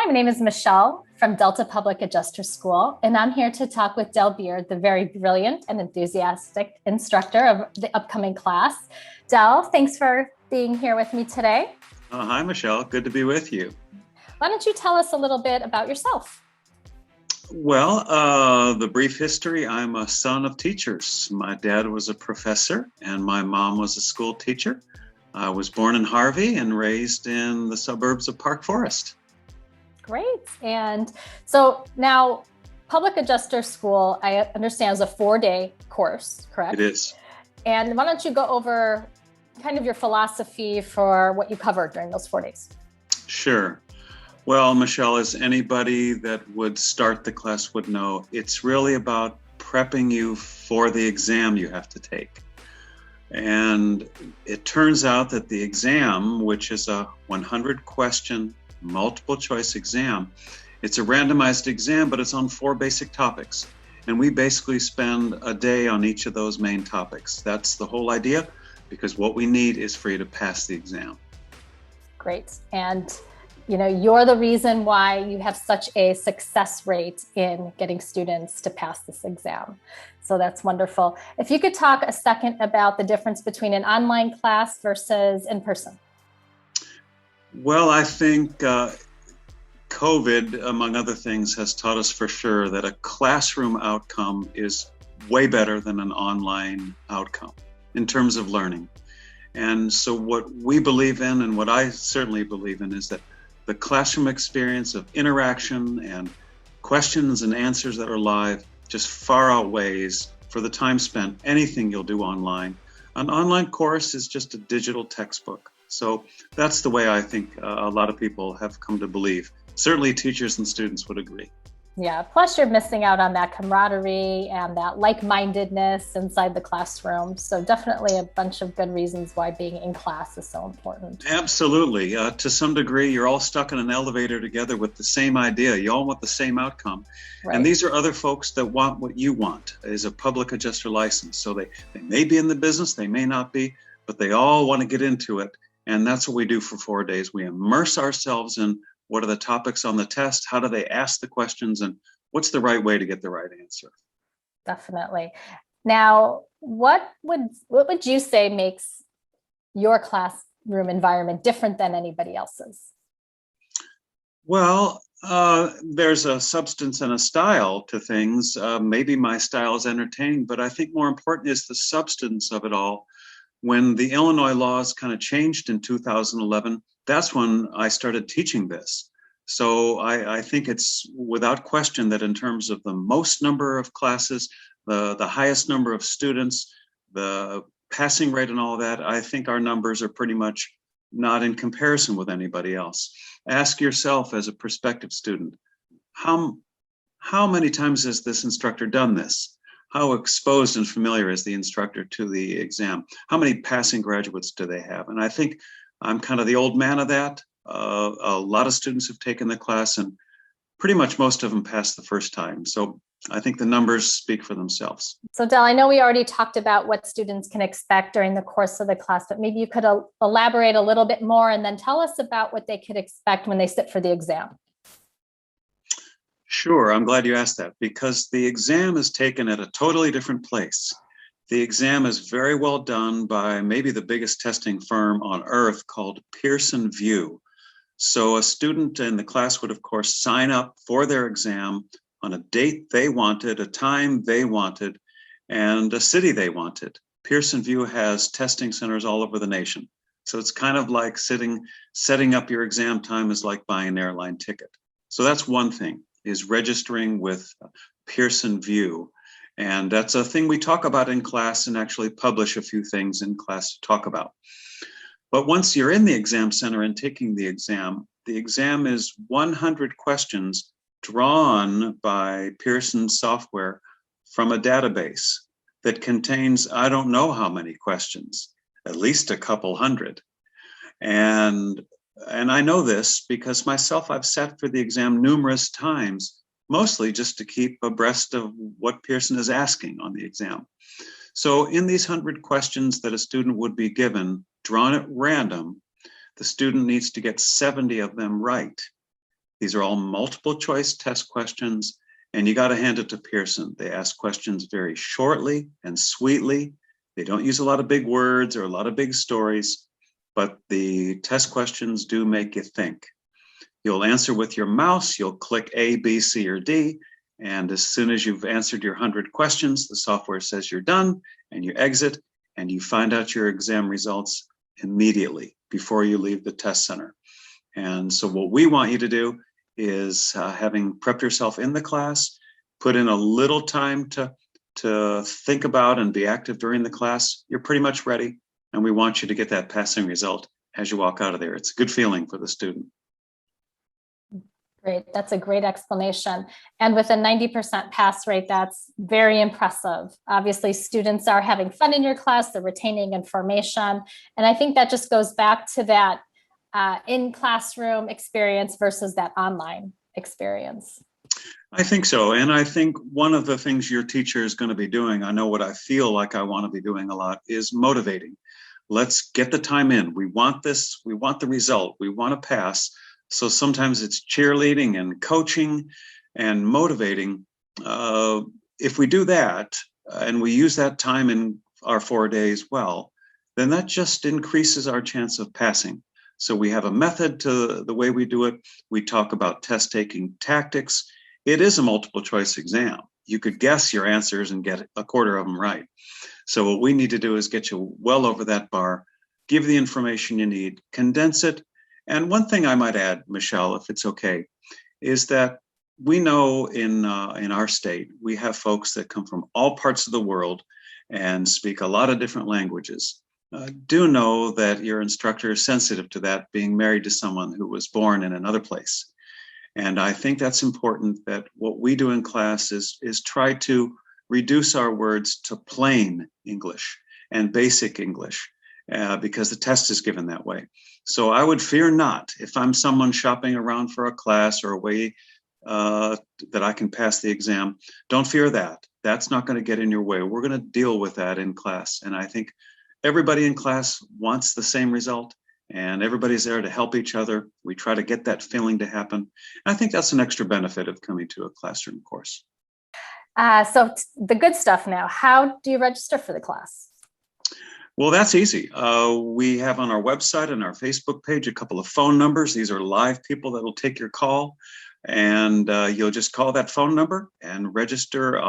my name is Michelle from Delta Public Adjuster School, and I'm here to talk with Del Beard, the very brilliant and enthusiastic instructor of the upcoming class. Del, thanks for being here with me today. Hi, Michelle. Good to be with you. Why don't you tell us a little bit about yourself? Well, the brief history, I'm a son of teachers. My dad was a professor and my mom was a school teacher. I was born in Harvey and raised in the suburbs of Park Forest. Great. And so now Public Adjuster School, I understand, is a 4-day course, correct? It is. And why don't you go over kind of your philosophy for what you covered during those 4 days? Sure. Well, Michelle, as anybody that would start the class would know, it's really about prepping you for the exam you have to take. And it turns out that the exam, which is a 100-question multiple choice exam, it's a randomized exam, but it's on 4 basic topics. And we basically spend a day on each of those main topics. That's the whole idea, because what we need is for you to pass the exam. Great. And you're the reason why you have such a success rate in getting students to pass this exam. So that's wonderful. If you could talk a second about the difference between an online class versus in person. Well, I think COVID, among other things, has taught us for sure that a classroom outcome is way better than an online outcome in terms of learning. And so what we believe in, and what I certainly believe in, is that the classroom experience of interaction and questions and answers that are live just far outweighs, for the time spent, anything you'll do online. An online course is just a digital textbook. So that's the way I think a lot of people have come to believe. Certainly teachers and students would agree. Yeah, plus you're missing out on that camaraderie and that like-mindedness inside the classroom. So definitely a bunch of good reasons why being in class is so important. Absolutely. To some degree, you're all stuck in an elevator together with the same idea. You all want the same outcome. Right. And these are other folks that want what you want, is a public adjuster license. So they may be in the business, they may not be, but they all want to get into it. And that's what we do for 4 days. We immerse ourselves in what are the topics on the test, how do they ask the questions, and what's the right way to get the right answer. Definitely. Now, what would you say makes your classroom environment different than anybody else's? Well, there's a substance and a style to things. Maybe my style is entertaining, but I think more important is the substance of it all. When the Illinois laws kind of changed in 2011, that's when I started teaching this. So I think it's without question that in terms of the most number of classes, the highest number of students, the passing rate and all that, I think our numbers are pretty much not in comparison with anybody else. Ask yourself as a prospective student, how many times has this instructor done this? How exposed and familiar is the instructor to the exam? How many passing graduates do they have? And I think I'm kind of the old man of that. A lot of students have taken the class and pretty much most of them passed the first time. So I think the numbers speak for themselves. So Del, I know we already talked about what students can expect during the course of the class, but maybe you could elaborate a little bit more and then tell us about what they could expect when they sit for the exam. Sure, I'm glad you asked that, because the exam is taken at a totally different place. The exam is very well done by maybe the biggest testing firm on earth called Pearson VUE. So a student in the class would, of course, sign up for their exam on a date they wanted, a time they wanted, and a city they wanted. Pearson VUE has testing centers all over the nation. So it's kind of like setting up your exam time is like buying an airline ticket. So that's one thing, is registering with Pearson VUE. And that's a thing we talk about in class and actually publish a few things in class to talk about. But once you're in the exam center and taking the exam is 100 questions drawn by Pearson software from a database that contains, I don't know how many questions, at least a couple hundred. And I know this because myself, I've sat for the exam numerous times, mostly just to keep abreast of what Pearson is asking on the exam. So in these 100 questions that a student would be given, drawn at random, the student needs to get 70 of them right. These are all multiple choice test questions, and you got to hand it to Pearson. They ask questions very shortly and sweetly. They don't use a lot of big words or a lot of big stories, but the test questions do make you think. You'll answer with your mouse. You'll click A, B, C, or D. And as soon as you've answered your 100 questions, the software says you're done, and you exit, and you find out your exam results immediately before you leave the test center. And so what we want you to do is, having prepped yourself in the class, put in a little time to think about and be active during the class. You're pretty much ready, and we want you to get that passing result as you walk out of there. It's a good feeling for the student. Great. That's a great explanation. And with a 90% pass rate, that's very impressive. Obviously, students are having fun in your class, they're retaining information. And I think that just goes back to that in-classroom experience versus that online experience. I think so. And I think one of the things your teacher is going to be doing, I know what I feel like I want to be doing a lot, is motivating. Let's get the time in. We want this. We want the result. We want to pass. So sometimes it's cheerleading and coaching and motivating. If we do that and we use that time in our 4 days well, then that just increases our chance of passing. So we have a method to the way we do it. We talk about test taking tactics. It is a multiple choice exam. You could guess your answers and get a quarter of them right. So what we need to do is get you well over that bar, give the information you need, condense it. And one thing I might add, Michelle, if it's okay, is that we know in our state, we have folks that come from all parts of the world and speak a lot of different languages. Do know that your instructor is sensitive to that, being married to someone who was born in another place. And I think that's important, that what we do in class is try to reduce our words to plain English and basic English, because the test is given that way. So I would fear not, if I'm someone shopping around for a class or a way that I can pass the exam, don't fear that. That's not going to get in your way. We're going to deal with that in class. And I think everybody in class wants the same result, and everybody's there to help each other. We try to get that feeling to happen. I think that's an extra benefit of coming to a classroom course. So the good stuff now, how do you register for the class? Well, that's easy. We have on our website and our Facebook page a couple of phone numbers. These are live people that will take your call, and you'll just call that phone number and register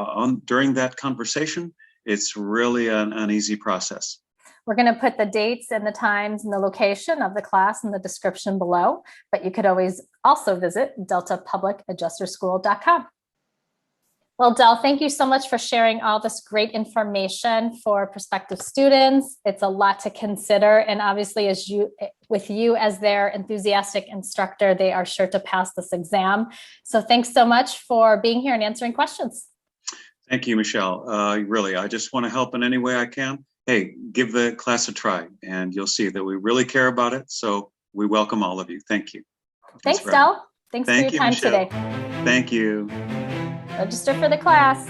during that conversation. It's really an easy process. We're going to put the dates and the times and the location of the class in the description below, but you could always also visit deltapublicadjusterschool.com. Well, Del, thank you so much for sharing all this great information for prospective students. It's a lot to consider. And obviously, with you as their enthusiastic instructor, they are sure to pass this exam. So thanks so much for being here and answering questions. Thank you, Michelle. Really, I just want to help in any way I can. Hey, give the class a try, and you'll see that we really care about it. So we welcome all of you. Thank you. Thanks, Del. Thanks for your time today. Thank you. Register for the class.